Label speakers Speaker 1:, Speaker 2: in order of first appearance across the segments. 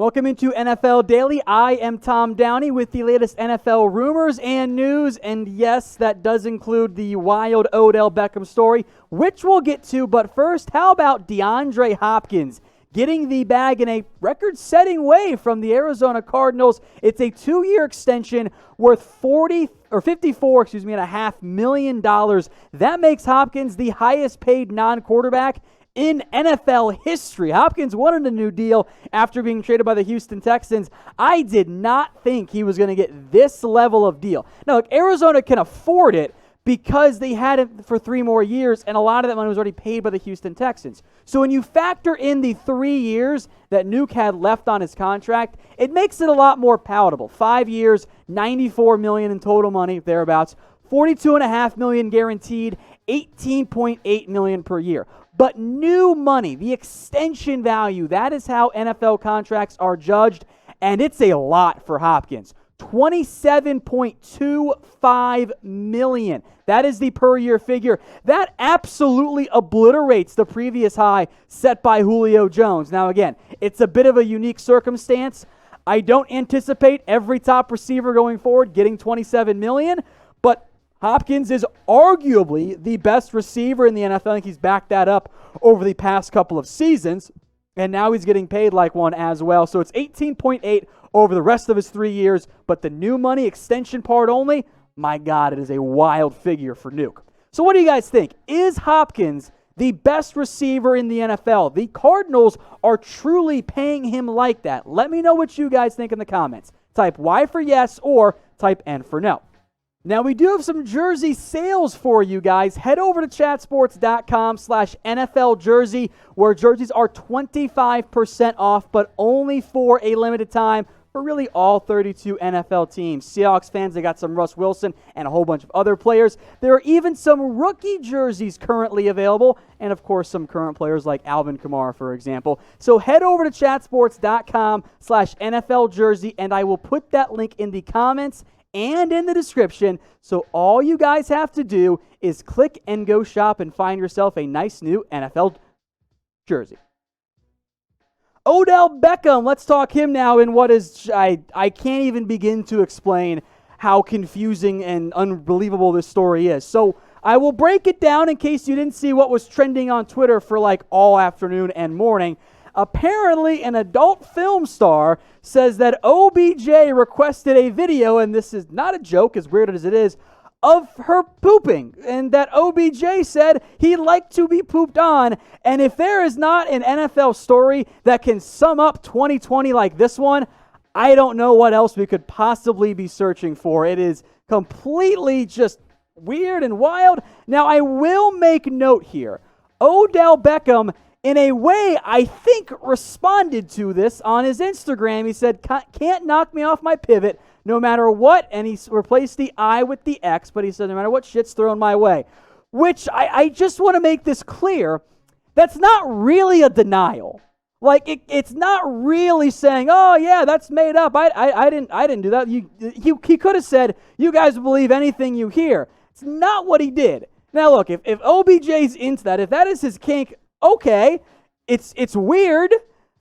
Speaker 1: Welcome into NFL Daily. I am Tom Downey with the latest NFL rumors and news. And yes, that does include the wild Odell Beckham story, which we'll get to. But first, how about DeAndre Hopkins getting the bag in a record-setting way from the Arizona Cardinals? It's a 2-year extension worth $54.5 million. That makes Hopkins the highest-paid non-quarterback in NFL history. Hopkins wanted a new deal after being traded by the Houston Texans. I did not think he was going to get this level of deal. Now, look, Arizona can afford it because they had him for 3 more years, and a lot of that money was already paid by the Houston Texans. So when you factor in the 3 years that Nuke had left on his contract, it makes it a lot more palatable. 5 years, $94 million in total money, thereabouts, $42.5 million guaranteed, $18.8 million per year. But new money, the extension value, that is how NFL contracts are judged, and it's a lot for Hopkins. $27.25 million. That is the per year figure. That absolutely obliterates the previous high set by Julio Jones. Now again, it's a bit of a unique circumstance. I don't anticipate every top receiver going forward getting $27 million, but Hopkins is arguably the best receiver in the NFL. I think he's backed that up over the past couple of seasons, and now he's getting paid like one as well. So it's 18.8 over the rest of his 3 years, but the new money extension part only, my God, it is a wild figure for Nuke. So what do you guys think? Is Hopkins the best receiver in the NFL? The Cardinals are truly paying him like that. Let me know what you guys think in the comments. Type Y for yes or type N for no. Now, we do have some jersey sales for you guys. Head over to chatsports.com/NFL jersey, where jerseys are 25% off, but only for a limited time for really all 32 NFL teams. Seahawks fans, they got some Russ Wilson and a whole bunch of other players. There are even some rookie jerseys currently available, and of course some current players like Alvin Kamara, for example. So head over to chatsports.com/NFL jersey, and I will put that link in the comments and in the description. So all you guys have to do is click and go shop and find yourself a nice new NFL jersey. Odell Beckham, let's talk him now in what is, I can't even begin to explain how confusing and unbelievable this story is. So I will break it down in case you didn't see what was trending on Twitter for like all afternoon and morning. Apparently, an adult film star says that OBJ requested a video, and this is not a joke, as weird as it is, of her pooping, and that OBJ said he'd like to be pooped on. And if there is not an NFL story that can sum up 2020 like this one, I don't know what else we could possibly be searching for. It is completely just weird and wild. Now, I will make note here. Odell Beckham, in a way, I think responded to this on his Instagram. He said, "Can't knock me off my pivot no matter what," and he replaced the I with the X, but he said, "No matter what shit's thrown my way," which I just want to make this clear. That's not really a denial. Like, it's not really saying, "Oh, yeah, that's made up. I didn't do that." He could have said, "You guys believe anything you hear." It's not what he did. Now, look, if OBJ's into that, if that is his kink, okay, it's weird.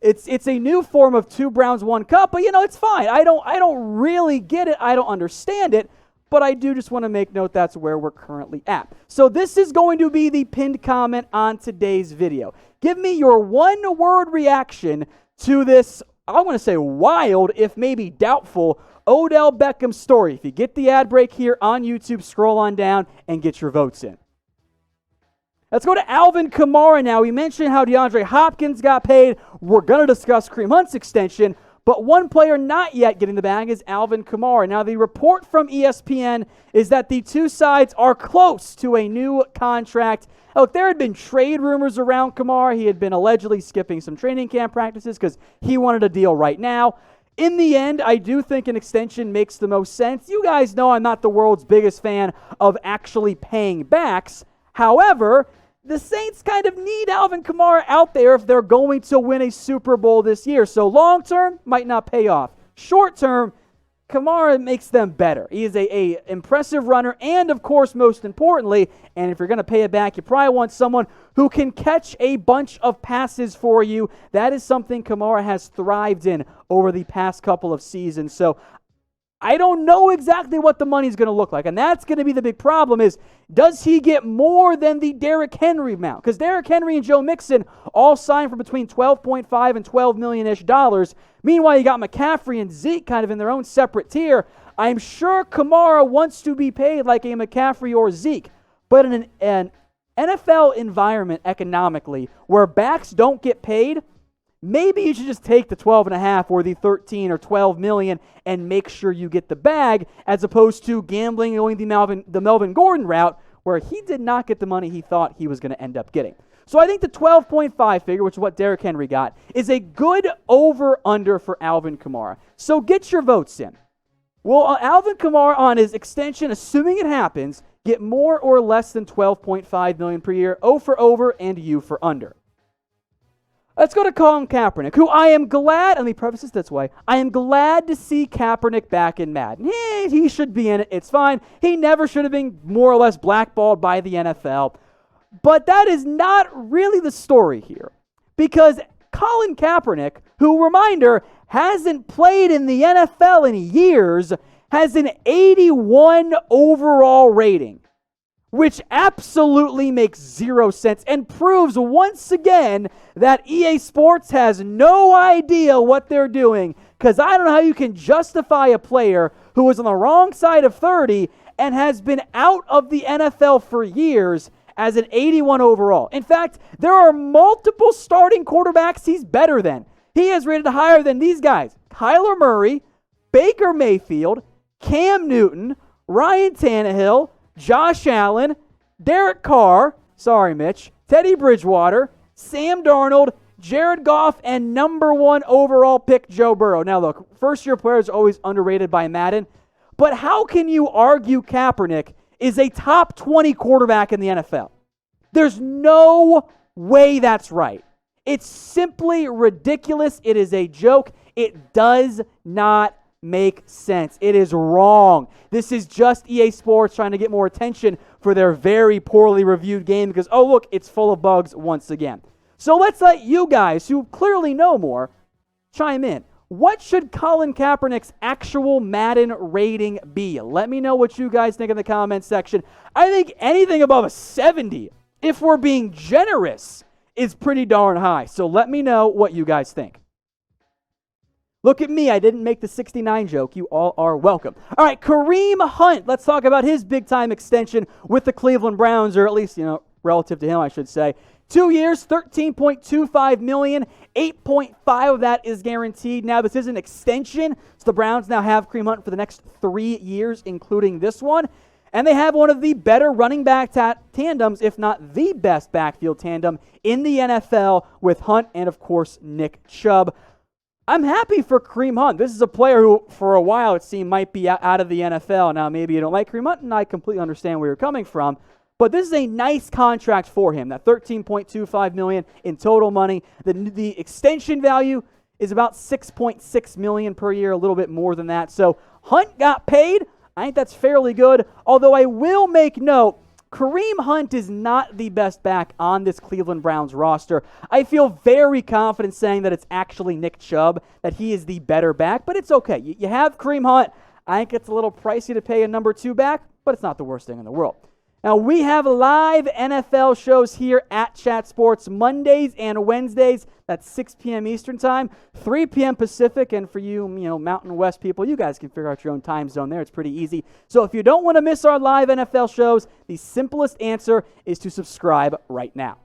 Speaker 1: It's a new form of 2 Browns, 1 Cup, but it's fine. I don't really get it. I don't understand it, but I do just want to make note that's where we're currently at. So this is going to be the pinned comment on today's video. Give me your 1-word reaction to this, I want to say wild, if maybe doubtful, Odell Beckham story. If you get the ad break here on YouTube, scroll on down and get your votes in. Let's go to Alvin Kamara now. We mentioned how DeAndre Hopkins got paid. We're going to discuss Kareem Hunt's extension, but one player not yet getting the bag is Alvin Kamara. Now, the report from ESPN is that the two sides are close to a new contract. Look, there had been trade rumors around Kamara. He had been allegedly skipping some training camp practices because he wanted a deal right now. In the end, I do think an extension makes the most sense. You guys know I'm not the world's biggest fan of actually paying backs. However, the Saints kind of need Alvin Kamara out there if they're going to win a Super Bowl this year. So long term, might not pay off. Short term, Kamara makes them better. He is a impressive runner, and of course, most importantly, and if you're going to pay it back, you probably want someone who can catch a bunch of passes for you. That is something Kamara has thrived in over the past couple of seasons. So I don't know exactly what the money's going to look like, and that's going to be the big problem is, does he get more than the Derrick Henry amount? Because Derrick Henry and Joe Mixon all signed for between $12.5 and $12 million-ish dollars. Meanwhile, you got McCaffrey and Zeke kind of in their own separate tier. I'm sure Kamara wants to be paid like a McCaffrey or Zeke, but in an NFL environment economically where backs don't get paid, maybe you should just take the 12.5 or the 13 or 12 million and make sure you get the bag, as opposed to gambling and going the Melvin Gordon route where he did not get the money he thought he was going to end up getting. So I think the 12.5 figure, which is what Derrick Henry got, is a good over-under for Alvin Kamara. So get your votes in. Will Alvin Kamara on his extension, assuming it happens, get more or less than $12.5 million per year? O for over and U for under. Let's go to Colin Kaepernick, who I am glad, let me preface this way, I am glad to see Kaepernick back in Madden. He should be in it, it's fine. He never should have been more or less blackballed by the NFL. But that is not really the story here. Because Colin Kaepernick, who, reminder, hasn't played in the NFL in years, has an 81 overall rating, which absolutely makes zero sense and proves once again that EA Sports has no idea what they're doing, because I don't know how you can justify a player who was on the wrong side of 30 and has been out of the NFL for years as an 81 overall. In fact, there are multiple starting quarterbacks he's better than. He is rated higher than these guys: Kyler Murray, Baker Mayfield, Cam Newton, Ryan Tannehill, Josh Allen, Derek Carr, sorry Mitch, Teddy Bridgewater, Sam Darnold, Jared Goff, and number 1 overall pick Joe Burrow. Now look, first-year players are always underrated by Madden, but how can you argue Kaepernick is a top 20 quarterback in the NFL? There's no way that's right. It's simply ridiculous. It is a joke. It does not make sense. It is wrong. This is just EA Sports trying to get more attention for their very poorly reviewed game because, oh, look, it's full of bugs once again. So let's let you guys, who clearly know more, chime in. What should Colin Kaepernick's actual Madden rating be? Let me know what you guys think in the comments section. I think anything above a 70, if we're being generous, is pretty darn high. So let me know what you guys think. Look at me, I didn't make the 69 joke. You all are welcome. All right, Kareem Hunt. Let's talk about his big-time extension with the Cleveland Browns, or at least, relative to him, I should say. 2 years, $13.25 million, 8.5 of that is guaranteed. Now, this is an extension, so the Browns now have Kareem Hunt for the next 3 years, including this one. And they have one of the better running back tandems, if not the best backfield tandem in the NFL, with Hunt and, of course, Nick Chubb. I'm happy for Kareem Hunt. This is a player who, for a while, it seemed might be out of the NFL. Now, maybe you don't like Kareem Hunt, and I completely understand where you're coming from. But this is a nice contract for him. That $13.25 million in total money. The extension value is about $6.6 million per year, a little bit more than that. So Hunt got paid. I think that's fairly good. Although I will make note, Kareem Hunt is not the best back on this Cleveland Browns roster. I feel very confident saying that it's actually Nick Chubb, that he is the better back. But it's okay. You have Kareem Hunt. I think it's a little pricey to pay a number 2 back, but it's not the worst thing in the world. Now, we have live NFL shows here at Chat Sports Mondays and Wednesdays. That's 6 p.m. Eastern Time, 3 p.m. Pacific. And for you, Mountain West people, you guys can figure out your own time zone there. It's pretty easy. So if you don't want to miss our live NFL shows, the simplest answer is to subscribe right now.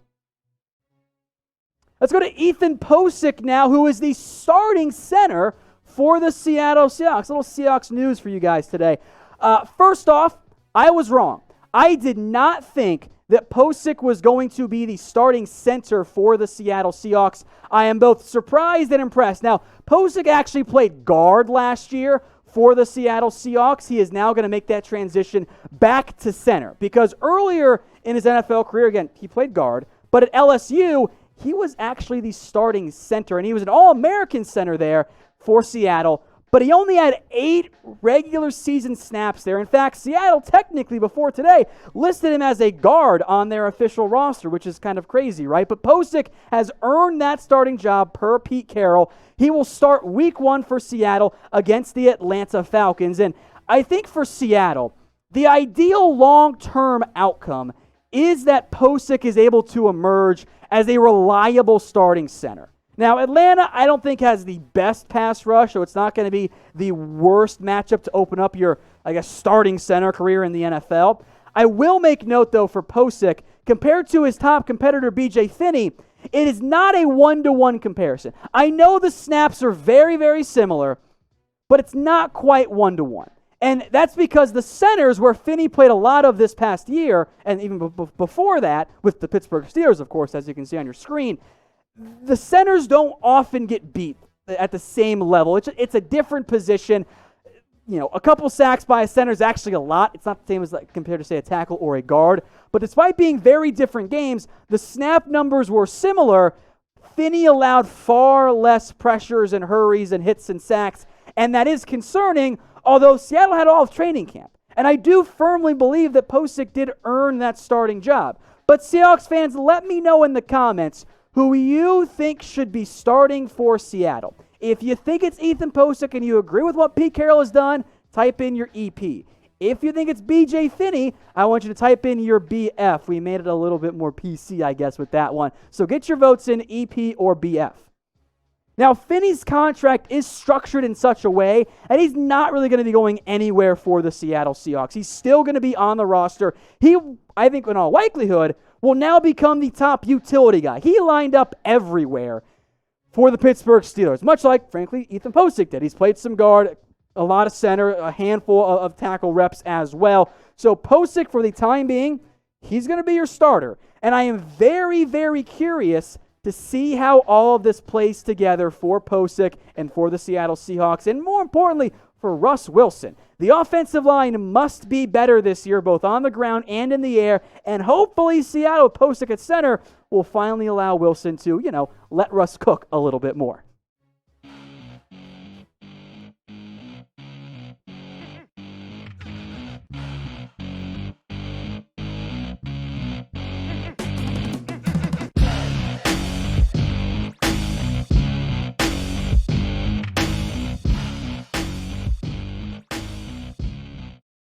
Speaker 1: Let's go to Ethan Pocic now, who is the starting center for the Seattle Seahawks. A little Seahawks news for you guys today. First off, I was wrong. I did not think that Pocic was going to be the starting center for the Seattle Seahawks. I am both surprised and impressed. Now, Pocic actually played guard last year for the Seattle Seahawks. He is now going to make that transition back to center because earlier in his NFL career, again, he played guard, but at LSU, he was actually the starting center, and he was an All-American center there for Seattle. but he only had 8 regular season snaps there. In fact, Seattle technically before today listed him as a guard on their official roster, which is kind of crazy, right? But Pocic has earned that starting job per Pete Carroll. He will start week 1 for Seattle against the Atlanta Falcons. And I think for Seattle, the ideal long-term outcome is that Pocic is able to emerge as a reliable starting center. Now, Atlanta, I don't think has the best pass rush, so it's not going to be the worst matchup to open up your, starting center career in the NFL. I will make note, though, for Pocic, compared to his top competitor, B.J. Finney, it is not a 1-to-1 comparison. I know the snaps are very, very similar, but it's not quite 1-to-1. And that's because the centers, where Finney played a lot of this past year, and even before that, with the Pittsburgh Steelers, of course, as you can see on your screen, the centers don't often get beat at the same level. It's a different position. A couple sacks by a center is actually a lot. It's not the same as compared to, say, a tackle or a guard. But despite being very different games, the snap numbers were similar. Finney allowed far less pressures and hurries and hits and sacks, and that is concerning, although Seattle had all of training camp. And I do firmly believe that Pocic did earn that starting job. But Seahawks fans, let me know in the comments who you think should be starting for Seattle. If you think it's Ethan Pocic and you agree with what Pete Carroll has done, type in your EP. If you think it's B.J. Finney, I want you to type in your BF. We made it a little bit more PC, I guess, with that one. So get your votes in EP or BF. Now, Finney's contract is structured in such a way that he's not really going to be going anywhere for the Seattle Seahawks. He's still going to be on the roster. He, I think in all likelihood, will now become the top utility guy. He lined up everywhere for the Pittsburgh Steelers, much like, frankly, Ethan Pocic did. He's played some guard, a lot of center, a handful of tackle reps as well. So Pocic, for the time being, he's going to be your starter. And I am very, very curious to see how all of this plays together for Pocic and for the Seattle Seahawks, and more importantly, for Russ Wilson. The offensive line must be better this year, both on the ground and in the air, and hopefully Seattle, Pocic at center, will finally allow Wilson to, let Russ cook a little bit more.